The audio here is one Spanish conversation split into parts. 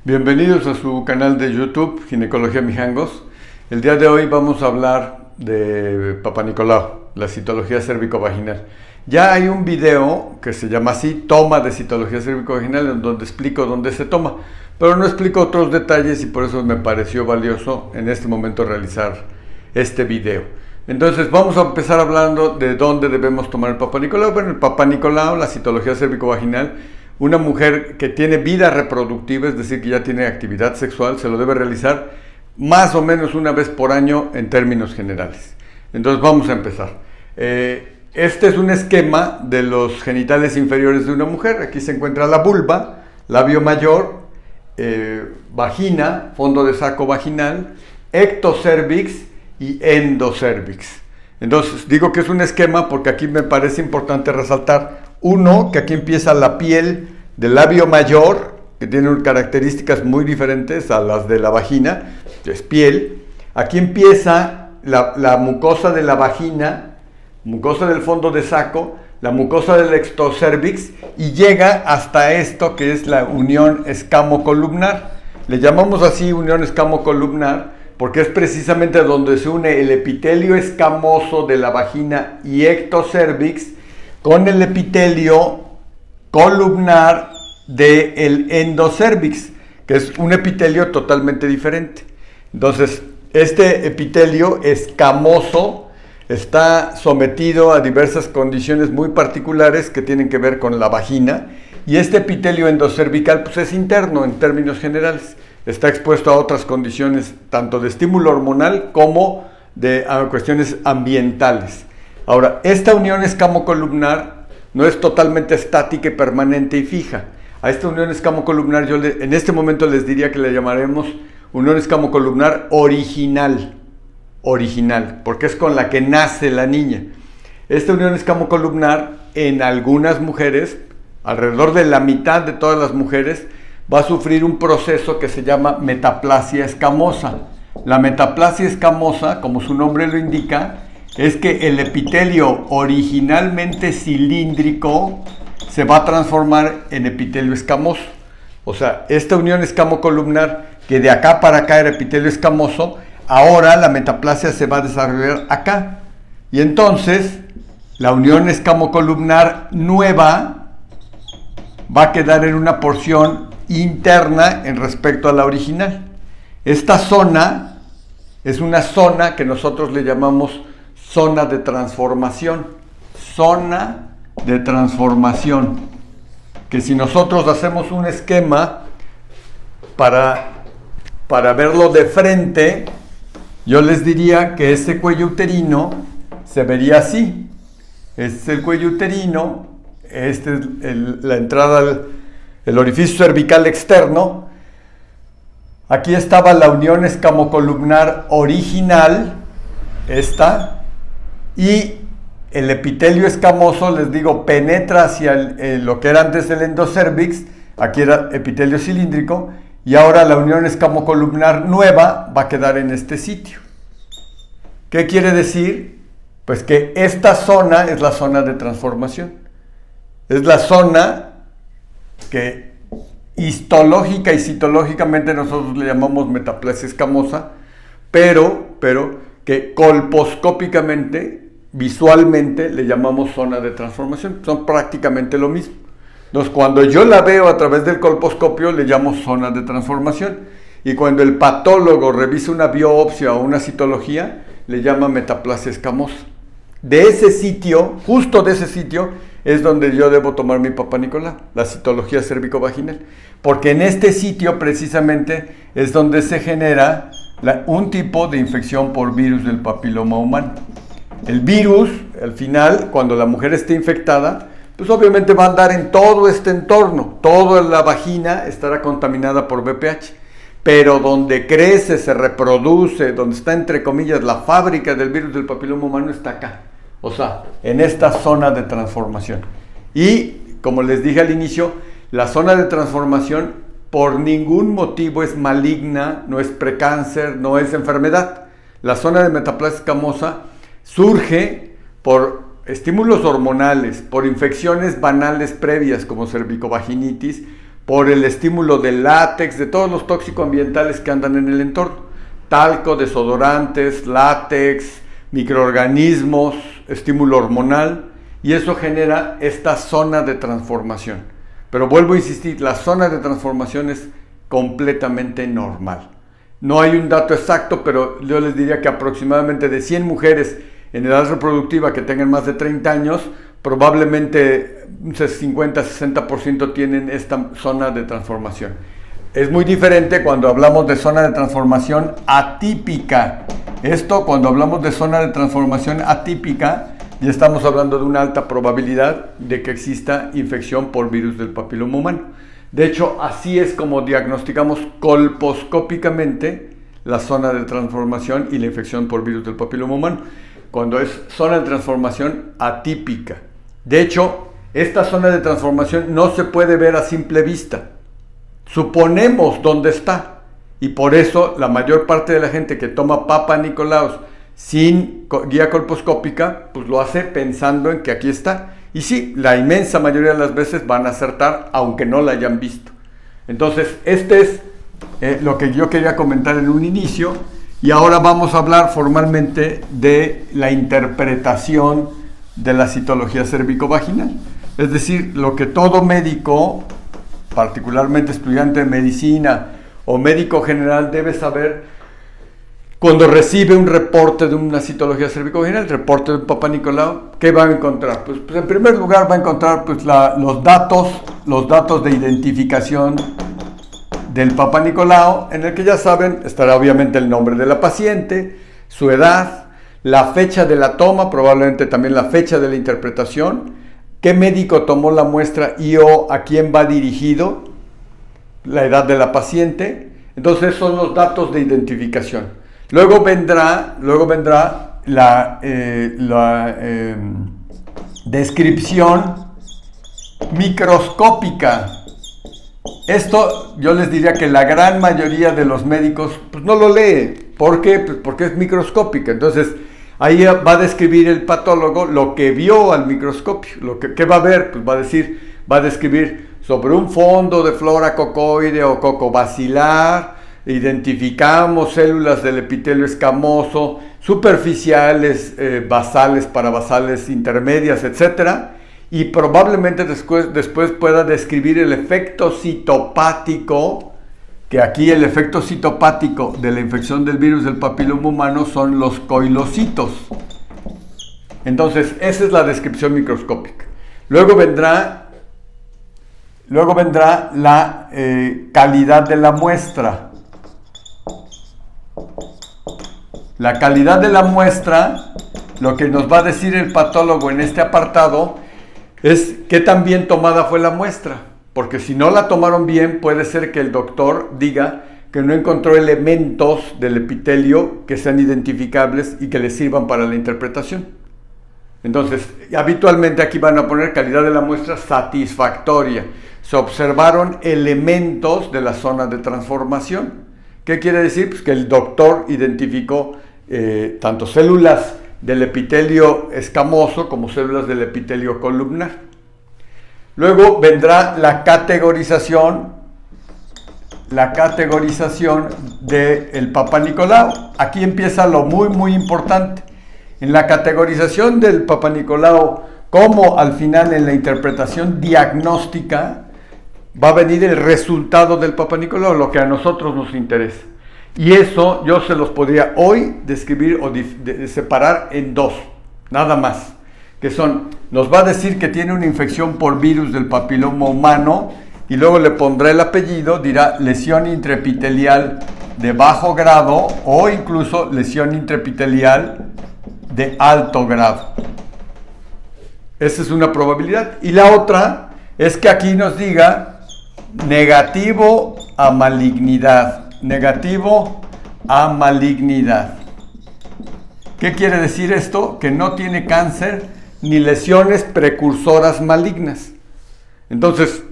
Bienvenidos a su canal de YouTube, Ginecología Mijangos. El día de hoy vamos a hablar de Papá Nicolau, la citología cérvico-vaginal. Ya hay un video que se llama así, toma de citología cérvico-vaginal, en donde explico dónde se toma, pero no explico otros detalles y por eso me pareció valioso en este momento realizar este video. Entonces vamos a empezar hablando de dónde debemos tomar el Papá Nicolau. Bueno, el Papá Nicolau, la citología cérvico-vaginal, una mujer que tiene vida reproductiva, es decir, que ya tiene actividad sexual, se lo debe realizar más o menos una vez por año en términos generales. Entonces vamos a empezar. Este es un esquema de los genitales inferiores de una mujer. Aquí se encuentra la vulva, labio mayor, vagina, fondo de saco vaginal, ectocervix y endocervix. Entonces digo que es un esquema porque aquí me parece importante resaltar uno, que aquí empieza la piel del labio mayor, que tiene características muy diferentes a las de la vagina, que es piel. Aquí empieza la mucosa de la vagina, mucosa del fondo de saco, la mucosa del ectocervix y llega hasta esto que es la unión escamocolumnar. Le llamamos así unión escamocolumnar porque es precisamente donde se une el epitelio escamoso de la vagina y ectocervix con el epitelio columnar del endocervix, que es un epitelio totalmente diferente. Entonces, este epitelio escamoso está sometido a diversas condiciones muy particulares que tienen que ver con la vagina, y este epitelio endocervical pues, es interno en términos generales. Está expuesto a otras condiciones, tanto de estímulo hormonal como de cuestiones ambientales. Ahora, esta unión escamocolumnar no es totalmente estática y permanente y fija. A esta unión escamocolumnar yo en este momento les diría que le llamaremos unión escamocolumnar original, porque es con la que nace la niña. Esta unión escamocolumnar en algunas mujeres, alrededor de la mitad de todas las mujeres, va a sufrir un proceso que se llama metaplasia escamosa. La metaplasia escamosa, como su nombre lo indica, es que el epitelio originalmente cilíndrico se va a transformar en epitelio escamoso. O sea, esta unión escamocolumnar, que de acá para acá era epitelio escamoso, ahora la metaplasia se va a desarrollar acá. Y entonces, la unión escamocolumnar nueva va a quedar en una porción interna en respecto a la original. Esta zona es una zona que nosotros le llamamos zona de transformación, que si nosotros hacemos un esquema para verlo de frente, yo les diría que este cuello uterino se vería así. Este es el cuello uterino, este es la entrada, el orificio cervical externo. Aquí estaba la unión escamocolumnar original, esta, y el epitelio escamoso, les digo, penetra hacia lo que era antes el endocervix, aquí era epitelio cilíndrico, y ahora la unión escamocolumnar nueva va a quedar en este sitio. ¿Qué quiere decir? Pues que esta zona es la zona de transformación. Es la zona que histológica y citológicamente nosotros le llamamos metaplasia escamosa, pero que colposcópicamente, visualmente, le llamamos zona de transformación. Son prácticamente lo mismo. Entonces, cuando yo la veo a través del colposcopio, le llamo zona de transformación. Y cuando el patólogo revisa una biopsia o una citología, le llama metaplasia escamosa. De ese sitio, justo de ese sitio, es donde yo debo tomar mi Papá Nicolau, la citología cérvico-vaginal. Porque en este sitio, precisamente, es donde se genera un tipo de infección por virus del papiloma humano. El virus, al final, cuando la mujer esté infectada, pues obviamente va a andar en todo este entorno. Toda la vagina estará contaminada por VPH. Pero donde crece, se reproduce, donde está entre comillas la fábrica del virus del papiloma humano está acá. O sea, en esta zona de transformación. Y, como les dije al inicio, la zona de transformación por ningún motivo es maligna, no es precáncer, no es enfermedad. La zona de metaplasia escamosa surge por estímulos hormonales, por infecciones banales previas como cervicovaginitis, por el estímulo del látex, de todos los tóxico-ambientales que andan en el entorno. Talco, desodorantes, látex, microorganismos, estímulo hormonal, y eso genera esta zona de transformación. Pero vuelvo a insistir, la zona de transformación es completamente normal. No hay un dato exacto, pero yo les diría que aproximadamente de 100 mujeres en edad reproductiva que tengan más de 30 años, probablemente un 50-60% tienen esta zona de transformación. Es muy diferente cuando hablamos de zona de transformación atípica. Esto, cuando hablamos de zona de transformación atípica, ya estamos hablando de una alta probabilidad de que exista infección por virus del papiloma humano. De hecho, así es como diagnosticamos colposcópicamente la zona de transformación y la infección por virus del papiloma humano, cuando es zona de transformación atípica. De hecho, esta zona de transformación no se puede ver a simple vista. Suponemos dónde está, y por eso la mayor parte de la gente que toma Papa Nicolaus sin guía colposcópica, pues lo hace pensando en que aquí está. Y sí, la inmensa mayoría de las veces van a acertar, aunque no la hayan visto. Entonces, este es lo que yo quería comentar en un inicio, y ahora vamos a hablar formalmente de la interpretación de la citología cervicovaginal. Es decir, lo que todo médico, particularmente estudiante de medicina o médico general, debe saber cuando recibe un reporte de una citología cervicovaginal, el reporte de un Papa Nicolau. ¿Qué va a encontrar? Pues en primer lugar va a encontrar pues, los datos de identificación del Papa Nicolau, en el que ya saben, estará obviamente el nombre de la paciente, su edad, la fecha de la toma, probablemente también la fecha de la interpretación, qué médico tomó la muestra y o a quién va dirigido, la edad de la paciente. Entonces son los datos de identificación. Luego vendrá la descripción microscópica. Esto yo les diría que la gran mayoría de los médicos pues, no lo lee. ¿Por qué? Pues porque es microscópica. Entonces ahí va a describir el patólogo lo que vio al microscopio. ¿Qué va a ver? Pues va a describir sobre un fondo de flora cocoide o cocobacilar. Identificamos células del epitelio escamoso, superficiales, basales, parabasales, intermedias, etc. Y probablemente después pueda describir el efecto citopático, que aquí el efecto citopático de la infección del virus del papiloma humano son los coilocitos. Entonces, esa es la descripción microscópica. Luego vendrá la calidad de la muestra. La calidad de la muestra, lo que nos va a decir el patólogo en este apartado, es qué tan bien tomada fue la muestra. Porque si no la tomaron bien, puede ser que el doctor diga que no encontró elementos del epitelio que sean identificables y que le sirvan para la interpretación. Entonces, habitualmente aquí van a poner calidad de la muestra satisfactoria. Se observaron elementos de la zona de transformación. ¿Qué quiere decir? Pues que el doctor identificó tanto células del epitelio escamoso como células del epitelio columnar. Luego vendrá la categorización del Papa Nicolau. Aquí empieza lo muy importante. En la categorización del Papa Nicolau, como al final en la interpretación diagnóstica, va a venir el resultado del Papa Nicolau, lo que a nosotros nos interesa. Y eso yo se los podría hoy describir o separar en dos, nada más. Que son, nos va a decir que tiene una infección por virus del papiloma humano y luego le pondrá el apellido, dirá lesión intraepitelial de bajo grado o incluso lesión intraepitelial de alto grado. Esa es una probabilidad. Y la otra es que aquí nos diga negativo a malignidad. Negativo a malignidad. ¿Qué quiere decir esto? Que no tiene cáncer ni lesiones precursoras malignas. Entonces,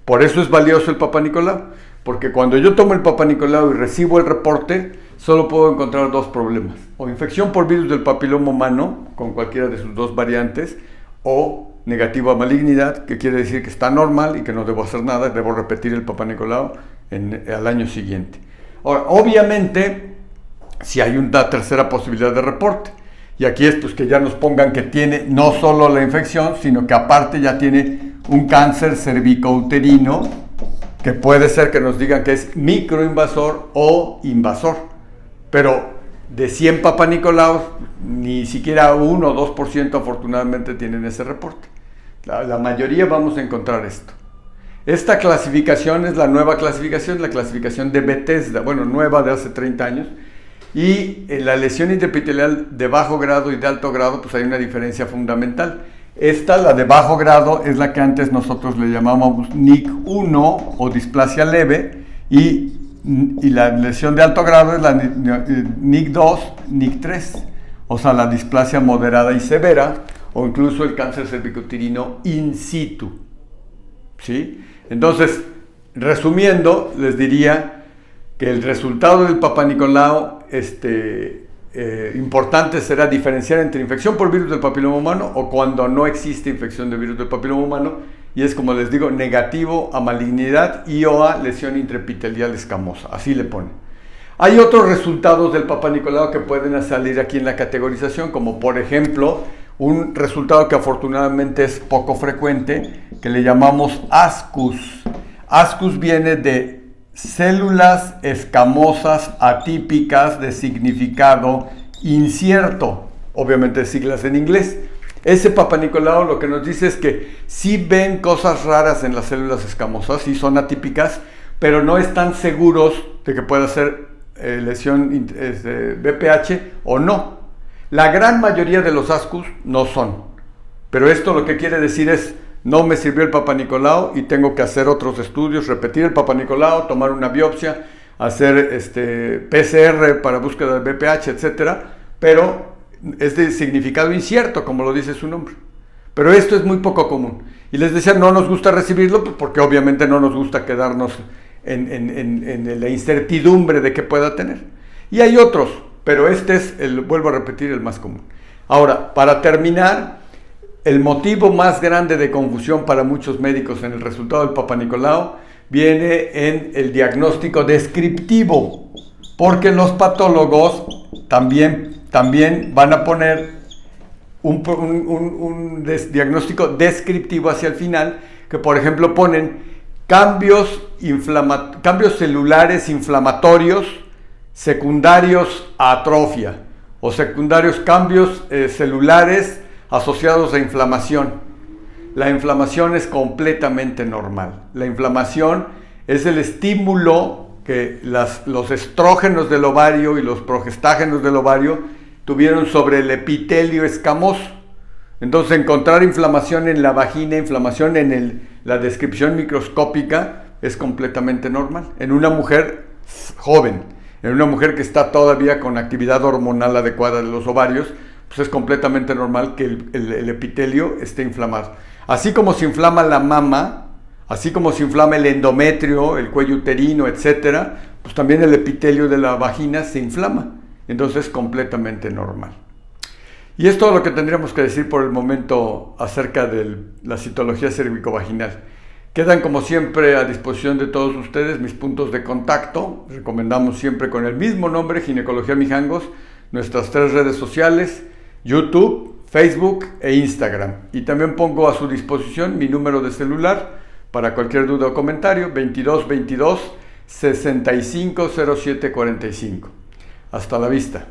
por eso es valioso el Papa Nicolau, porque cuando yo tomo el Papa Nicolau y recibo el reporte, solo puedo encontrar dos problemas: o infección por virus del papiloma humano, con cualquiera de sus dos variantes, o negativo a malignidad, que quiere decir que está normal y que no debo hacer nada, debo repetir el Papá Nicolau al año siguiente. Ahora, obviamente, si hay una tercera posibilidad de reporte, y aquí es pues que ya nos pongan que tiene no solo la infección, sino que aparte ya tiene un cáncer cervicouterino, que puede ser que nos digan que es microinvasor o invasor, pero de 100 Papá Nicolaos, ni siquiera 1 o 2% afortunadamente tienen ese reporte. La mayoría vamos a encontrar esto. Esta clasificación es la nueva clasificación, la clasificación de Bethesda, bueno, nueva de hace 30 años, y en la lesión intraepitelial de bajo grado y de alto grado, pues hay una diferencia fundamental. Esta, la de bajo grado, es la que antes nosotros le llamábamos NIC1 o displasia leve, y la lesión de alto grado es la NIC2, NIC3, o sea, la displasia moderada y severa, o incluso el cáncer cervicouterino in situ. ¿Sí? Entonces, resumiendo, les diría que el resultado del Papá Nicolau importante será diferenciar entre infección por virus del papiloma humano o cuando no existe infección de virus del papiloma humano, y es, como les digo, negativo a malignidad y o a lesión intraepitelial escamosa, así le ponen. Hay otros resultados del Papá Nicolau que pueden salir aquí en la categorización, como por ejemplo un resultado que afortunadamente es poco frecuente, que le llamamos ASCUS. ASCUS viene de células escamosas atípicas de significado incierto, obviamente siglas en inglés. Ese Papá Nicolau lo que nos dice es que sí ven cosas raras en las células escamosas, sí son atípicas, pero no están seguros de que pueda ser lesión BPH o no. La gran mayoría de los ASCUS no son, pero esto lo que quiere decir es: no me sirvió el Papá Nicolau y tengo que hacer otros estudios, repetir el Papá Nicolau, tomar una biopsia, hacer PCR para búsqueda de BPH, etcétera, pero es de significado incierto, como lo dice su nombre. Pero esto es muy poco común. Y les decía, no nos gusta recibirlo porque obviamente no nos gusta quedarnos en la incertidumbre de que pueda tener. Y hay otros, pero este es, vuelvo a repetir, el más común. Ahora, para terminar, el motivo más grande de confusión para muchos médicos en el resultado del Papá Nicolau viene en el diagnóstico descriptivo, porque los patólogos también van a poner un diagnóstico descriptivo hacia el final, que por ejemplo ponen cambios celulares inflamatorios secundarios a atrofia, o secundarios cambios celulares asociados a inflamación. La inflamación es completamente normal. La inflamación es el estímulo que los estrógenos del ovario y los progestágenos del ovario tuvieron sobre el epitelio escamoso. Entonces, encontrar inflamación en la vagina, inflamación en la descripción microscópica, es completamente normal. En una mujer joven, en una mujer que está todavía con actividad hormonal adecuada de los ovarios, pues es completamente normal que el epitelio esté inflamado. Así como se inflama la mama, así como se inflama el endometrio, el cuello uterino, etcétera, pues también el epitelio de la vagina se inflama. Entonces es completamente normal. Y es todo lo que tendríamos que decir por el momento acerca de la citología cervicovaginal. Quedan como siempre a disposición de todos ustedes mis puntos de contacto. Recomendamos siempre con el mismo nombre, Ginecología Mijangos, nuestras 3 redes sociales, YouTube, Facebook e Instagram. Y también pongo a su disposición mi número de celular para cualquier duda o comentario, 2222 650745. Hasta la vista.